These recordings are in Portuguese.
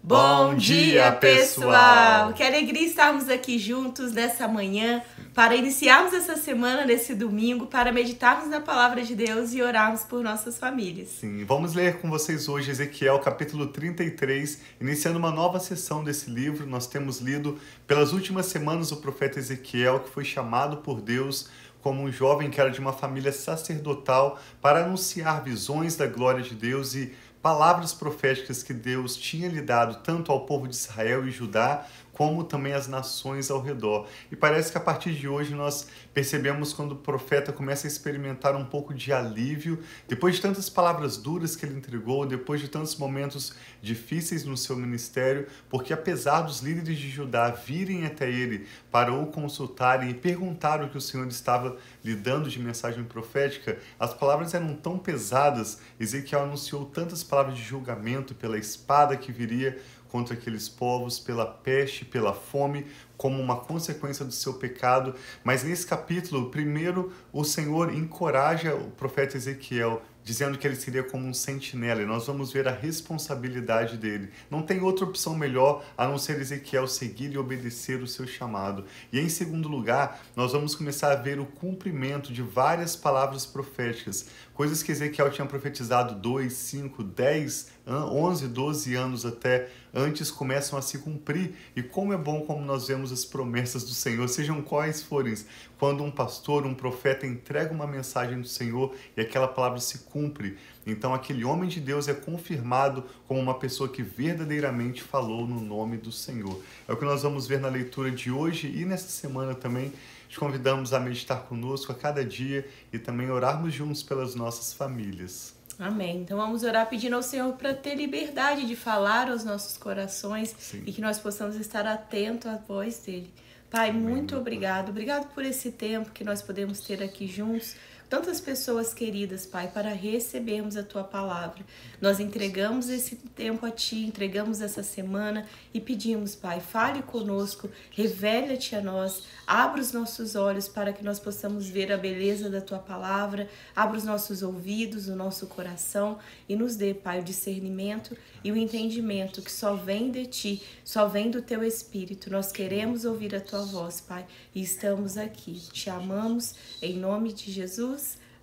Bom dia, pessoal! Que alegria estarmos aqui juntos nessa manhã para iniciarmos essa semana, nesse domingo, para meditarmos na palavra de Deus e orarmos por nossas famílias. Sim, vamos ler com vocês hoje Ezequiel capítulo 33, iniciando uma nova sessão desse livro. Nós temos lido pelas últimas semanas o profeta Ezequiel, que foi chamado por Deus como um jovem que era de uma família sacerdotal para anunciar visões da glória de Deus e palavras proféticas que Deus tinha lhe dado tanto ao povo de Israel e Judá, como também às nações ao redor. E parece que a partir de hoje nós percebemos quando o profeta começa a experimentar um pouco de alívio, depois de tantas palavras duras que ele entregou, depois de tantos momentos difíceis no seu ministério, porque apesar dos líderes de Judá virem até ele para o consultarem e perguntar o que o Senhor estava lhe dando de mensagem profética, as palavras eram tão pesadas. Ezequiel anunciou tantas palavras de julgamento pela espada que viria contra aqueles povos, pela peste, pela fome, como uma consequência do seu pecado. Mas nesse capítulo, primeiro, o Senhor encoraja o profeta Ezequiel, dizendo que ele seria como um sentinela, e nós vamos ver a responsabilidade dele. Não tem outra opção melhor a não ser Ezequiel seguir e obedecer o seu chamado. E em segundo lugar, nós vamos começar a ver o cumprimento de várias palavras proféticas, coisas que Ezequiel tinha profetizado 2, 5, 10, 11, 12 anos até antes começam a se cumprir. E como é bom como nós vemos as promessas do Senhor, sejam quais forem, quando um pastor, um profeta entrega uma mensagem do Senhor e aquela palavra se cumpre, então aquele homem de Deus é confirmado como uma pessoa que verdadeiramente falou no nome do Senhor. É o que nós vamos ver na leitura de hoje e nessa semana também. Te convidamos a meditar conosco a cada dia e também orarmos juntos pelas nossas famílias. Amém. Então vamos orar pedindo ao Senhor para ter liberdade de falar aos nossos corações. Sim. E que nós possamos estar atentos à voz dele. Pai, amém, muito obrigado. Obrigado por esse tempo que nós podemos ter aqui juntos. Tantas pessoas queridas, Pai, para recebermos a Tua palavra. Nós entregamos esse tempo a Ti, entregamos essa semana e pedimos, Pai, fale conosco, revela-te a nós, abra os nossos olhos para que nós possamos ver a beleza da Tua palavra, abra os nossos ouvidos, o nosso coração e nos dê, Pai, o discernimento e o entendimento que só vem de Ti, só vem do Teu Espírito. Nós queremos ouvir a Tua voz, Pai, e estamos aqui. Te amamos, em nome de Jesus.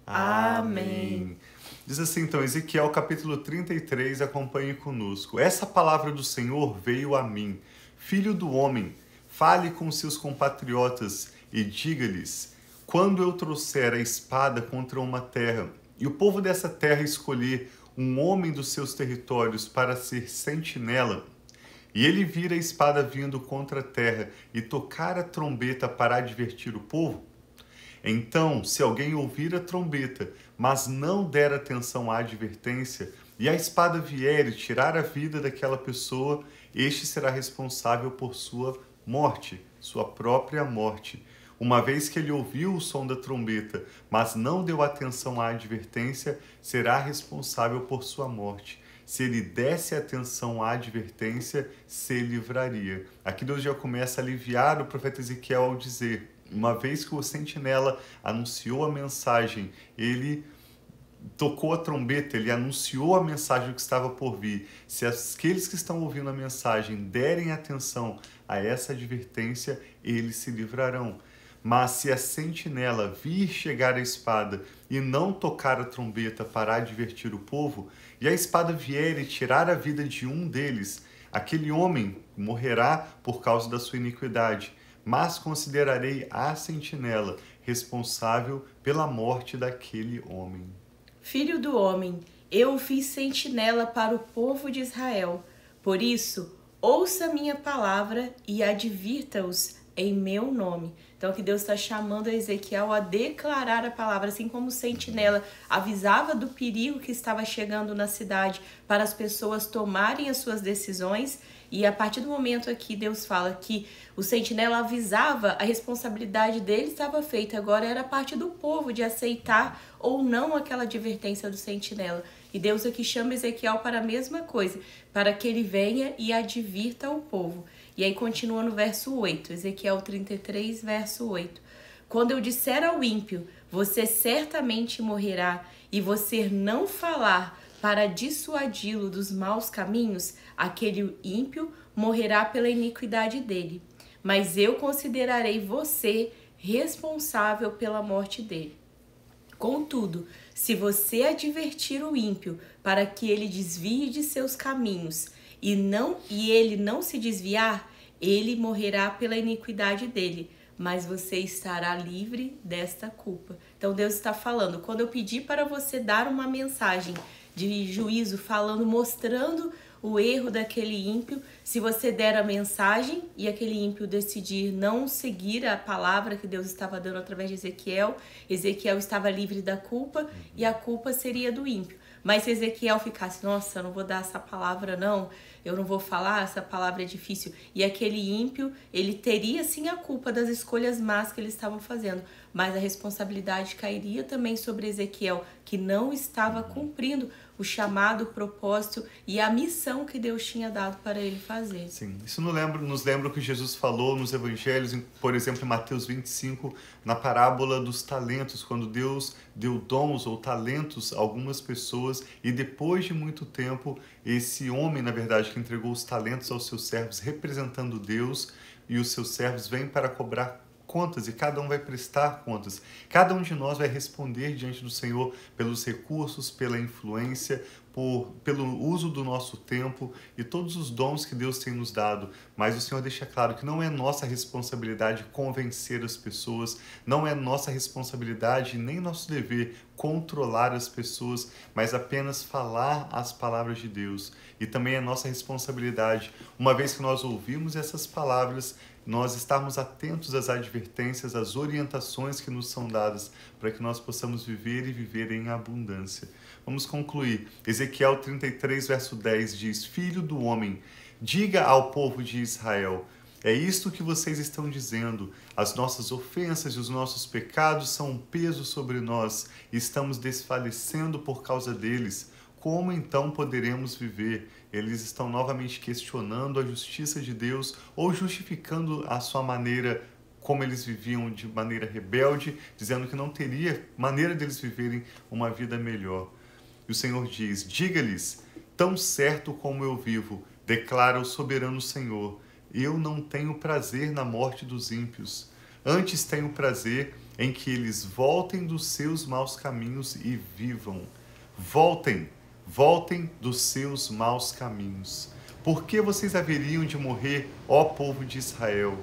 Amém. Diz assim então, Ezequiel capítulo 33, acompanhe conosco. Essa palavra do Senhor veio a mim. Filho do homem, fale com seus compatriotas e diga-lhes: quando eu trouxer a espada contra uma terra, e o povo dessa terra escolher um homem dos seus territórios para ser sentinela, e ele vir a espada vindo contra a terra e tocar a trombeta para advertir o povo, então, se alguém ouvir a trombeta, mas não der atenção à advertência, e a espada vier e tirar a vida daquela pessoa, este será responsável por sua morte, sua própria morte. Uma vez que ele ouviu o som da trombeta, mas não deu atenção à advertência, será responsável por sua morte. Se ele desse atenção à advertência, se livraria. Aqui Deus já começa a aliviar o profeta Ezequiel ao dizer: uma vez que o sentinela anunciou a mensagem, ele tocou a trombeta, ele anunciou a mensagem que estava por vir. Se aqueles que estão ouvindo a mensagem derem atenção a essa advertência, eles se livrarão. Mas se a sentinela vir chegar a espada e não tocar a trombeta para advertir o povo, e a espada vier e tirar a vida de um deles, aquele homem morrerá por causa da sua iniquidade. Mas considerarei a sentinela responsável pela morte daquele homem. Filho do homem, eu o fiz sentinela para o povo de Israel. Por isso, ouça minha palavra e advirta-os em meu nome. Então aqui Deus está chamando a Ezequiel a declarar a palavra, assim como o sentinela avisava do perigo que estava chegando na cidade para as pessoas tomarem as suas decisões. E a partir do momento aqui Deus fala que o sentinela avisava, a responsabilidade dele estava feita. Agora era a parte do povo de aceitar ou não aquela advertência do sentinela. E Deus aqui chama Ezequiel para a mesma coisa, para que ele venha e advirta o povo. E aí continua no verso 8, Ezequiel 33, verso 8. Quando eu disser ao ímpio, você certamente morrerá, e você não falar para dissuadi-lo dos maus caminhos, aquele ímpio morrerá pela iniquidade dele. Mas eu considerarei você responsável pela morte dele. Contudo, se você advertir o ímpio para que ele desvie de seus caminhos e ele não se desviar, ele morrerá pela iniquidade dele, mas você estará livre desta culpa. Então Deus está falando, quando eu pedi para você dar uma mensagem de juízo, falando, mostrando o erro daquele ímpio, se você der a mensagem e aquele ímpio decidir não seguir a palavra que Deus estava dando através de Ezequiel, Ezequiel estava livre da culpa e a culpa seria do ímpio. Mas se Ezequiel ficasse, nossa, eu não vou dar essa palavra não, eu não vou falar, essa palavra é difícil, e aquele ímpio, ele teria sim a culpa das escolhas más que eles estavam fazendo, mas a responsabilidade cairia também sobre Ezequiel, que não estava cumprindo o chamado, o propósito e a missão que Deus tinha dado para ele fazer. Sim, isso nos lembra o que Jesus falou nos evangelhos, por exemplo, em Mateus 25, na parábola dos talentos, quando Deus deu dons ou talentos a algumas pessoas e depois de muito tempo, esse homem, na verdade, que entregou os talentos aos seus servos, representando Deus, e os seus servos vêm para cobrar contas e cada um vai prestar contas. Cada um de nós vai responder diante do Senhor pelos recursos, pela influência, pelo uso do nosso tempo e todos os dons que Deus tem nos dado. Mas o Senhor deixa claro que não é nossa responsabilidade convencer as pessoas, não é nossa responsabilidade nem nosso dever controlar as pessoas, mas apenas falar as palavras de Deus. E também é nossa responsabilidade, uma vez que nós ouvimos essas palavras, nós estarmos atentos às advertências, às orientações que nos são dadas, para que nós possamos viver e viver em abundância. Vamos concluir. Ezequiel 33, verso 10 diz: Filho do homem, diga ao povo de Israel, é isto que vocês estão dizendo, as nossas ofensas e os nossos pecados são um peso sobre nós e estamos desfalecendo por causa deles. Como então poderemos viver? Eles estão novamente questionando a justiça de Deus ou justificando a sua maneira, como eles viviam de maneira rebelde, dizendo que não teria maneira deles viverem uma vida melhor. E o Senhor diz: diga-lhes, tão certo como eu vivo, declara o soberano Senhor, eu não tenho prazer na morte dos ímpios. Antes tenho prazer em que eles voltem dos seus maus caminhos e vivam. Voltem dos seus maus caminhos. Por que vocês haveriam de morrer, ó povo de Israel?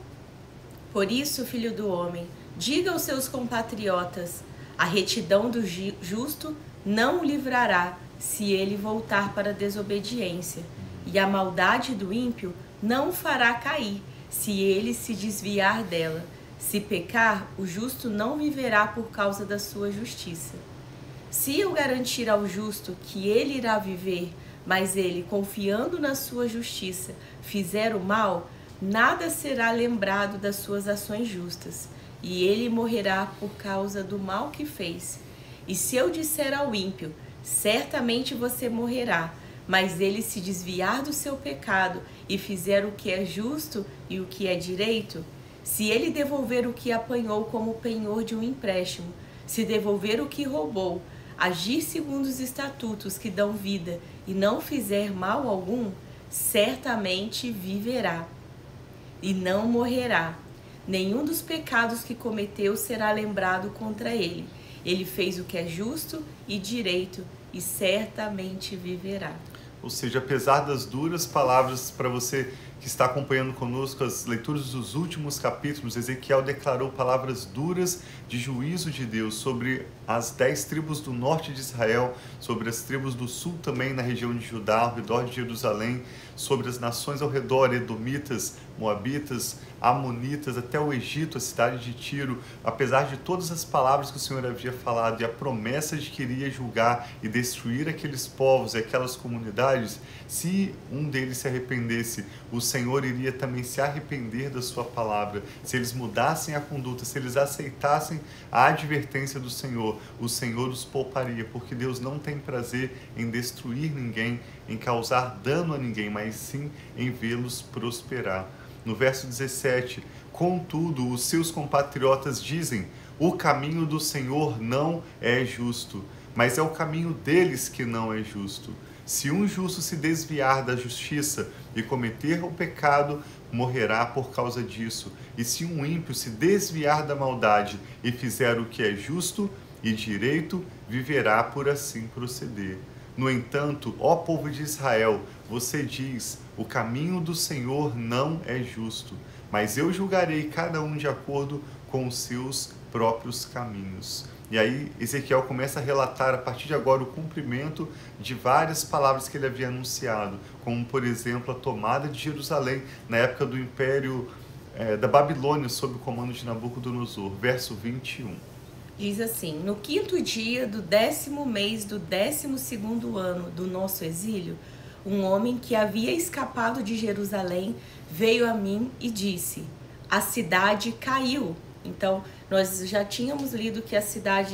Por isso, filho do homem, diga aos seus compatriotas, a retidão do justo não o livrará se ele voltar para a desobediência, e a maldade do ímpio não o fará cair se ele se desviar dela. Se pecar, o justo não viverá por causa da sua justiça. Se eu garantir ao justo que ele irá viver, mas ele, confiando na sua justiça, fizer o mal, nada será lembrado das suas ações justas, e ele morrerá por causa do mal que fez. E se eu disser ao ímpio, certamente você morrerá, mas ele se desviar do seu pecado e fizer o que é justo e o que é direito, se ele devolver o que apanhou como penhor de um empréstimo, se devolver o que roubou, agir segundo os estatutos que dão vida e não fizer mal algum, certamente viverá e não morrerá. Nenhum dos pecados que cometeu será lembrado contra ele. Ele fez o que é justo e direito e certamente viverá. Ou seja, apesar das duras palavras, para você que está acompanhando conosco as leituras dos últimos capítulos, Ezequiel declarou palavras duras de juízo de Deus sobre as 10 tribos do norte de Israel, sobre as tribos do sul também na região de Judá, ao redor de Jerusalém, sobre as nações ao redor, edomitas, moabitas, amonitas, até o Egito, a cidade de Tiro. Apesar de todas as palavras que o Senhor havia falado e a promessa de que iria julgar e destruir aqueles povos e aquelas comunidades, se um deles se arrependesse, o Senhor iria também se arrepender da sua palavra. Se eles mudassem a conduta, se eles aceitassem a advertência do Senhor, o Senhor os pouparia, porque Deus não tem prazer em destruir ninguém, em causar dano a ninguém, mas sim em vê-los prosperar. No verso 17, contudo, os seus compatriotas dizem, o caminho do Senhor não é justo. mas é o caminho deles que não é justo. Se um justo se desviar da justiça e cometer o pecado, morrerá por causa disso. E se um ímpio se desviar da maldade e fizer o que é justo e direito, viverá por assim proceder. No entanto, ó povo de Israel, você diz: o caminho do Senhor não é justo, mas eu julgarei cada um de acordo com os seus próprios caminhos. E aí Ezequiel começa a relatar a partir de agora o cumprimento de várias palavras que ele havia anunciado, como por exemplo a tomada de Jerusalém na época do Império da Babilônia sob o comando de Nabucodonosor. Verso 21. Diz assim: no 5º dia do 10º mês do 12º ano do nosso exílio, um homem que havia escapado de Jerusalém veio a mim e disse: a cidade caiu. Então, nós já tínhamos lido que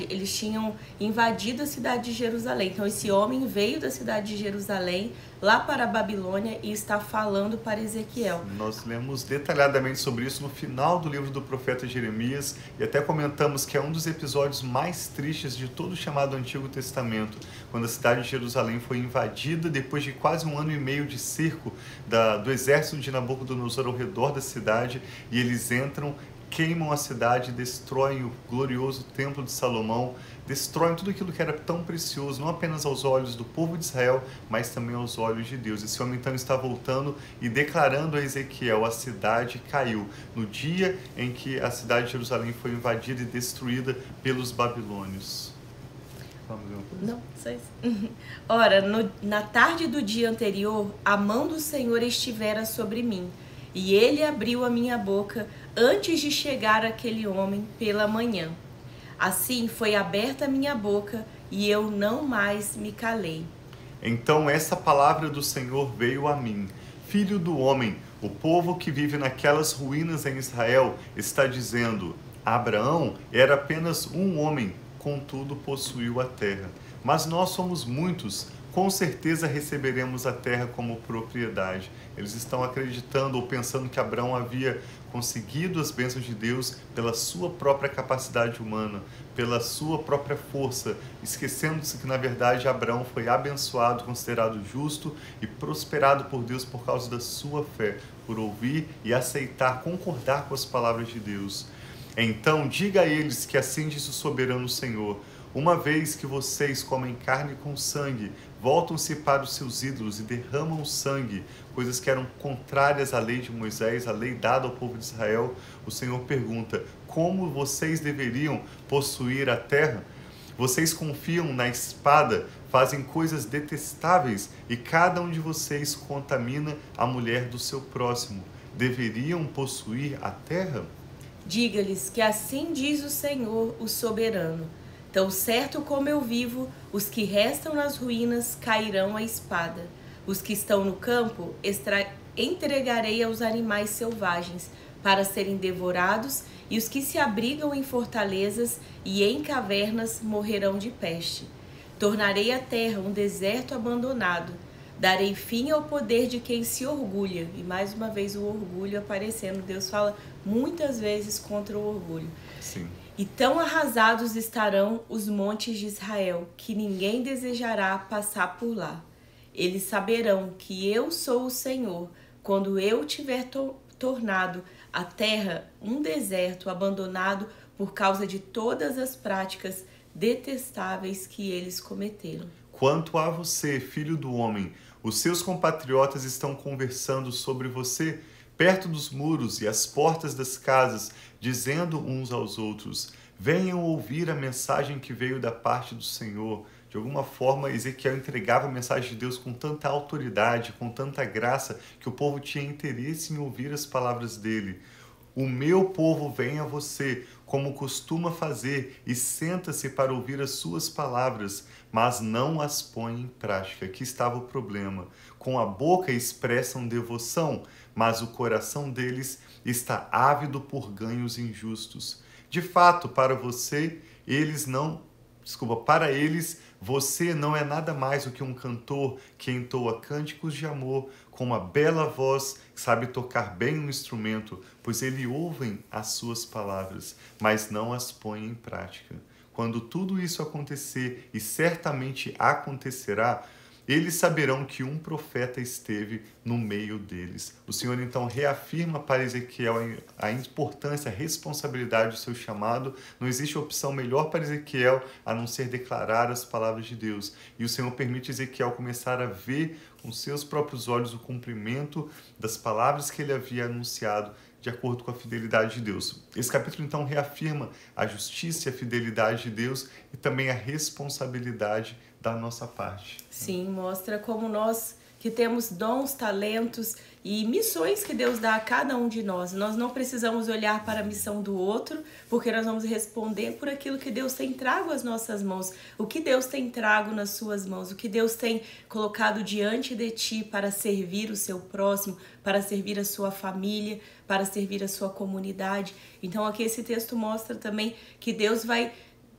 eles tinham invadido a cidade de Jerusalém. Então, esse homem veio da cidade de Jerusalém lá para a Babilônia e está falando para Ezequiel. Nós lemos detalhadamente sobre isso no final do livro do profeta Jeremias e até comentamos que é um dos episódios mais tristes de todo o chamado Antigo Testamento, quando a cidade de Jerusalém foi invadida depois de quase 1 ano e meio de cerco do exército de Nabucodonosor ao redor da cidade, e eles entram, queimam a cidade, destroem o glorioso templo de Salomão, destroem tudo aquilo que era tão precioso, não apenas aos olhos do povo de Israel, mas também aos olhos de Deus. Esse homem então está voltando e declarando a Ezequiel: a cidade caiu, no dia em que a cidade de Jerusalém foi invadida e destruída pelos babilônios. Vamos ver uma coisa? Não, só isso. Ora, na tarde do dia anterior, a mão do Senhor estivera sobre mim, e ele abriu a minha boca antes de chegar aquele homem pela manhã. Assim foi aberta a minha boca e eu não mais me calei. Então essa palavra do Senhor veio a mim: filho do homem, o povo que vive naquelas ruínas em Israel está dizendo: Abraão era apenas um homem, contudo possuiu a terra. Mas nós somos muitos, com certeza receberemos a terra como propriedade. Eles estão acreditando ou pensando que Abraão havia conseguido as bênçãos de Deus pela sua própria capacidade humana, pela sua própria força, esquecendo-se que na verdade Abraão foi abençoado, considerado justo e prosperado por Deus por causa da sua fé, por ouvir e aceitar, concordar com as palavras de Deus. Então diga a eles que assim diz o soberano Senhor: uma vez que vocês comem carne com sangue, voltam-se para os seus ídolos e derramam sangue, coisas que eram contrárias à lei de Moisés, à lei dada ao povo de Israel, o Senhor pergunta: como vocês deveriam possuir a terra? Vocês confiam na espada, fazem coisas detestáveis e cada um de vocês contamina a mulher do seu próximo. Deveriam possuir a terra? Diga-lhes que assim diz o Senhor, o soberano: tão certo como eu vivo, os que restam nas ruínas cairão à espada. Os que estão no campo entregarei aos animais selvagens para serem devorados, e os que se abrigam em fortalezas e em cavernas morrerão de peste. Tornarei a terra um deserto abandonado. Darei fim ao poder de quem se orgulha. E mais uma vez o orgulho aparecendo. Deus fala muitas vezes contra o orgulho. Sim. E tão arrasados estarão os montes de Israel, que ninguém desejará passar por lá. Eles saberão que eu sou o Senhor, quando eu tiver tornado a terra um deserto abandonado por causa de todas as práticas detestáveis que eles cometeram. Quanto a você, filho do homem, os seus compatriotas estão conversando sobre você perto dos muros e às portas das casas, dizendo uns aos outros: venham ouvir a mensagem que veio da parte do Senhor. De alguma forma, Ezequiel entregava a mensagem de Deus com tanta autoridade, com tanta graça, que o povo tinha interesse em ouvir as palavras dele. O meu povo vem a você, como costuma fazer, e senta-se para ouvir as suas palavras, mas não as põe em prática. Aqui estava o problema. Com a boca expressam devoção, mas o coração deles está ávido por ganhos injustos. De fato, para eles, você não é nada mais do que um cantor que entoa cânticos de amor com uma bela voz, sabe tocar bem um instrumento, pois eles ouvem as suas palavras, mas não as põem em prática. quando tudo isso acontecer, e certamente acontecerá, eles saberão que um profeta esteve no meio deles. O Senhor então reafirma para Ezequiel a importância, a responsabilidade do seu chamado. Não existe opção melhor para Ezequiel a não ser declarar as palavras de Deus. E o Senhor permite Ezequiel começar a ver com seus próprios olhos o cumprimento das palavras que ele havia anunciado, de acordo com a fidelidade de Deus. Esse capítulo, então, reafirma a justiça e a fidelidade de Deus e também a responsabilidade da nossa parte. Sim, mostra como nós que temos dons, talentos e missões que Deus dá a cada um de nós. Nós não precisamos olhar para a missão do outro, porque nós vamos responder por aquilo que Deus tem trago às nossas mãos, o que Deus tem trago nas suas mãos, o que Deus tem colocado diante de ti para servir o seu próximo, para servir a sua família, para servir a sua comunidade. Então aqui esse texto mostra também que Deus vai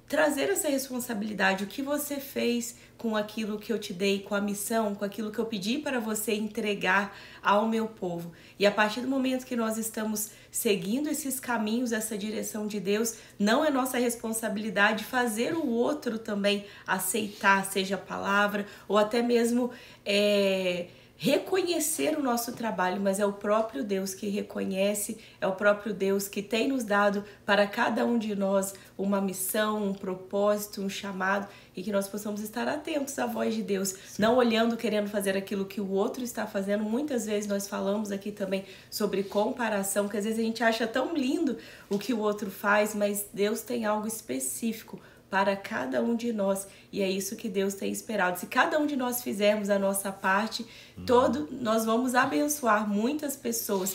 trazer essa responsabilidade, o que você fez com aquilo que eu te dei, com a missão, com aquilo que eu pedi para você entregar ao meu povo. E a partir do momento que nós estamos seguindo esses caminhos, essa direção de Deus, não é nossa responsabilidade fazer o outro também aceitar, seja a palavra, ou até mesmo reconhecer o nosso trabalho, mas é o próprio Deus que reconhece, é o próprio Deus que tem nos dado para cada um de nós uma missão, um propósito, um chamado, e que nós possamos estar atentos à voz de Deus, não olhando, querendo fazer aquilo que o outro está fazendo. Muitas vezes nós falamos aqui também sobre comparação, que às vezes a gente acha tão lindo o que o outro faz, mas Deus tem algo específico para cada um de nós, e é isso que Deus tem esperado. Se cada um de nós fizermos a nossa parte, nós vamos abençoar muitas pessoas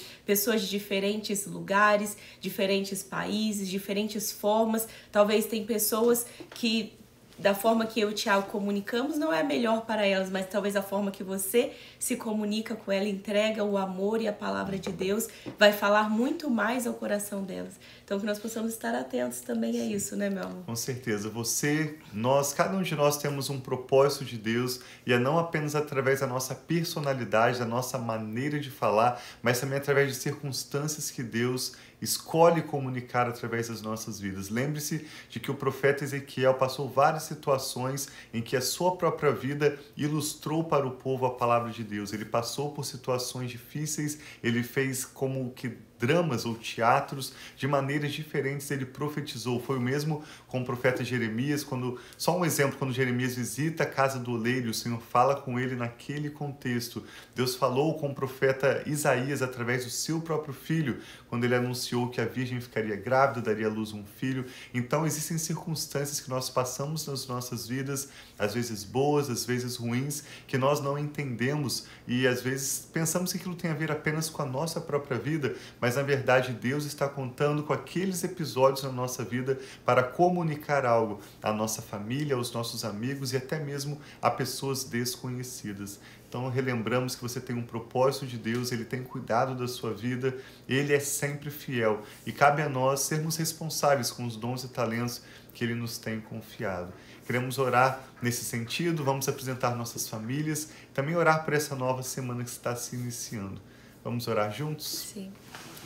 de diferentes lugares, diferentes países, diferentes formas. Talvez tem pessoas que da forma que eu e o Thiago comunicamos não é a melhor para elas, mas talvez a forma que você se comunica com ela, entrega o amor e a palavra de Deus, vai falar muito mais ao coração delas. Então que nós possamos estar atentos também a isso, né, meu amor? Com certeza. Você, nós, cada um de nós temos um propósito de Deus, e é não apenas através da nossa personalidade, da nossa maneira de falar, mas também através de circunstâncias que Deus escolhe comunicar através das nossas vidas. Lembre-se de que o profeta Ezequiel passou várias situações em que a sua própria vida ilustrou para o povo a palavra de Deus. Ele passou por situações difíceis, ele fez como que dramas ou teatros, de maneiras diferentes ele profetizou. Foi o mesmo com o profeta Jeremias, só um exemplo, quando Jeremias visita a casa do oleiro, o Senhor fala com ele naquele contexto. Deus falou com o profeta Isaías através do seu próprio filho, quando ele anunciou que a virgem ficaria grávida, daria à luz um filho. Então existem circunstâncias que nós passamos nas nossas vidas, às vezes boas, às vezes ruins, que nós não entendemos, e às vezes pensamos que aquilo tem a ver apenas com a nossa própria vida, mas na verdade Deus está contando com aqueles episódios na nossa vida para comunicar algo à nossa família, aos nossos amigos e até mesmo a pessoas desconhecidas. Então relembramos que você tem um propósito de Deus, Ele tem cuidado da sua vida, Ele é sempre fiel, e cabe a nós sermos responsáveis com os dons e talentos que Ele nos tem confiado. Queremos orar nesse sentido, vamos apresentar nossas famílias, também orar por essa nova semana que está se iniciando. Vamos orar juntos? Sim.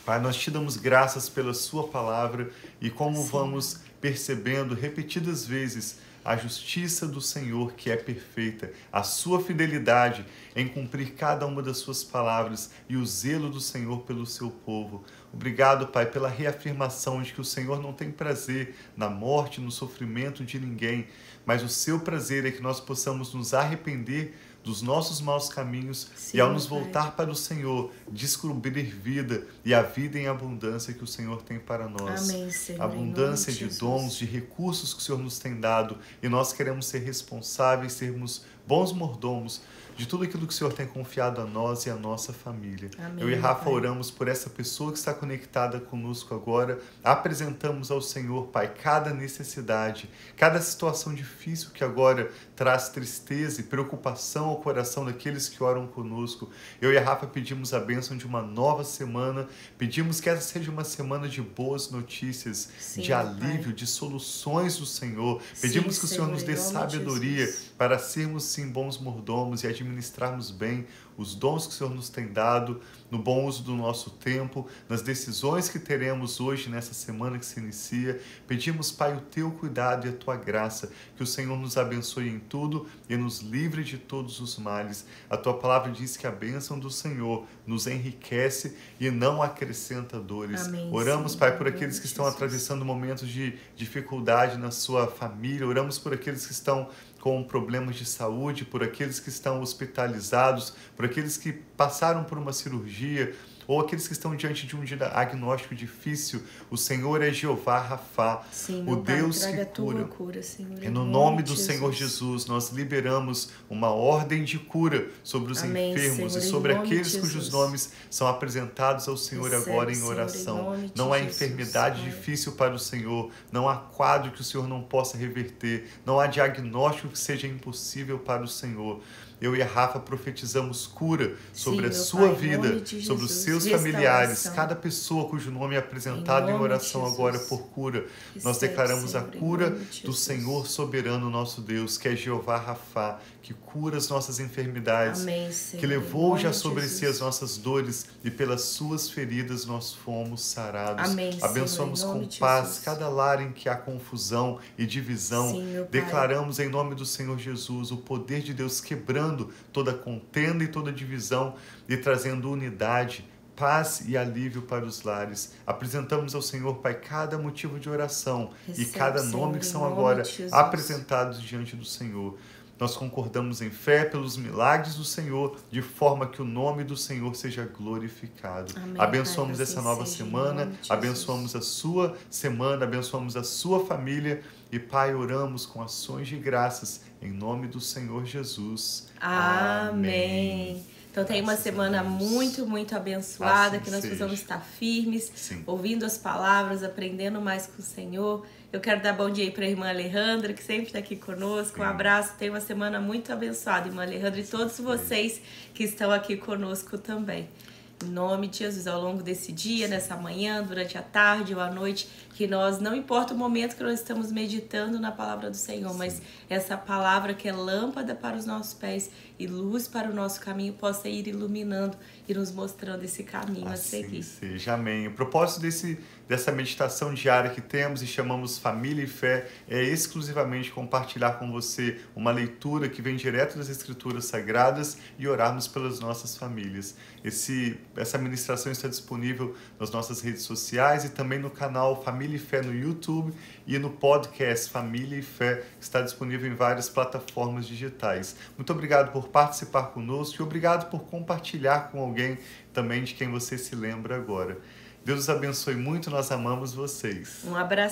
Pai, nós te damos graças pela sua palavra e como Sim. vamos percebendo repetidas vezes a justiça do Senhor que é perfeita, a sua fidelidade em cumprir cada uma das suas palavras e o zelo do Senhor pelo seu povo. Obrigado, Pai, pela reafirmação de que o Senhor não tem prazer na morte, no sofrimento de ninguém, mas o seu prazer é que nós possamos nos arrepender dos nossos maus caminhos. Sim, e ao nos voltar para o Senhor, descobrir vida e a vida em abundância que o Senhor tem para nós. Amém, Senhor. Abundância de dons, de recursos que o Senhor nos tem dado, e nós queremos ser responsáveis, sermos bons mordomos de tudo aquilo que o Senhor tem confiado a nós e a nossa família. Amém, eu e Rafa Pai. Oramos por essa pessoa que está conectada conosco agora, apresentamos ao Senhor, Pai, cada necessidade, cada situação difícil que agora traz tristeza e preocupação ao coração daqueles que oram conosco. Eu e a Rafa pedimos a bênção de uma nova semana, pedimos que essa seja uma semana de boas notícias, Sim, de alívio, Pai. de soluções do Senhor. Pedimos que o Senhor nos dê sabedoria para sermos sim bons mordomos e administradores administrarmos bem os dons que o Senhor nos tem dado, no bom uso do nosso tempo, nas decisões que teremos hoje, nessa semana que se inicia. Pedimos, Pai, o Teu cuidado e a Tua graça, que o Senhor nos abençoe em tudo e nos livre de todos os males. A Tua palavra diz que a bênção do Senhor nos enriquece e não acrescenta dores. Amém, Oramos, Senhor, Pai, por aqueles que estão Jesus. atravessando momentos de dificuldade na sua família. Oramos por aqueles que estão com problemas de saúde, por aqueles que estão hospitalizados, por aqueles que passaram por uma cirurgia, ou aqueles que estão diante de um diagnóstico difícil. O Senhor é Jeová Rafá, o Deus que cura. Senhor, e no nome do Senhor Jesus, nós liberamos uma ordem de cura sobre os enfermos, Senhor, e sobre aqueles cujos nomes são apresentados ao Senhor agora em oração. Não há enfermidade difícil para o Senhor, não há quadro que o Senhor não possa reverter, não há diagnóstico que seja impossível para o Senhor. Eu e a Rafa profetizamos cura sobre a sua vida, sobre os seus familiares, cada pessoa cujo nome é apresentado em oração agora por cura. Nós declaramos a cura do Senhor soberano, nosso Deus, que é Jeová Rafá, que cura as nossas enfermidades, que levou já sobre si as nossas dores e pelas suas feridas nós fomos sarados. Abençoamos com paz cada lar em que há confusão e divisão. Declaramos em nome do Senhor Jesus o poder de Deus quebrando toda contenda e toda divisão e trazendo unidade, paz e alívio para os lares. Apresentamos ao Senhor, Pai, cada motivo de oração e cada nome que são agora apresentados diante do Senhor. Nós concordamos em fé pelos milagres do Senhor, de forma que o nome do Senhor seja glorificado. Abençoamos essa nova semana, abençoamos a sua semana, abençoamos a sua família. E, Pai, oramos com ações de graças em nome do Senhor Jesus. Amém. Então tem uma semana muito abençoada, que nós possamos estar firmes, ouvindo as palavras, aprendendo mais com o Senhor. Eu quero dar bom dia aí para a irmã Alejandra, que sempre está aqui conosco. Um abraço, tenha uma semana muito abençoada, irmã Alejandra, e todos vocês que estão aqui conosco também. Em nome de Jesus, ao longo desse dia, nessa manhã, durante a tarde ou a noite, que nós, não importa o momento que nós estamos meditando na palavra do Senhor, mas essa palavra que é lâmpada para os nossos pés e luz para o nosso caminho, possa ir iluminando e nos mostrando esse caminho a seguir. Seja, amém. O propósito dessa meditação diária que temos e chamamos Família e Fé é exclusivamente compartilhar com você uma leitura que vem direto das Escrituras Sagradas e orarmos pelas nossas famílias. Essa ministração está disponível nas nossas redes sociais e também no canal Família e Fé no YouTube e no podcast Família e Fé, que está disponível em várias plataformas digitais. Muito obrigado por participar conosco e obrigado por compartilhar com alguém também de quem você se lembra agora. Deus os abençoe muito, nós amamos vocês. Um abraço.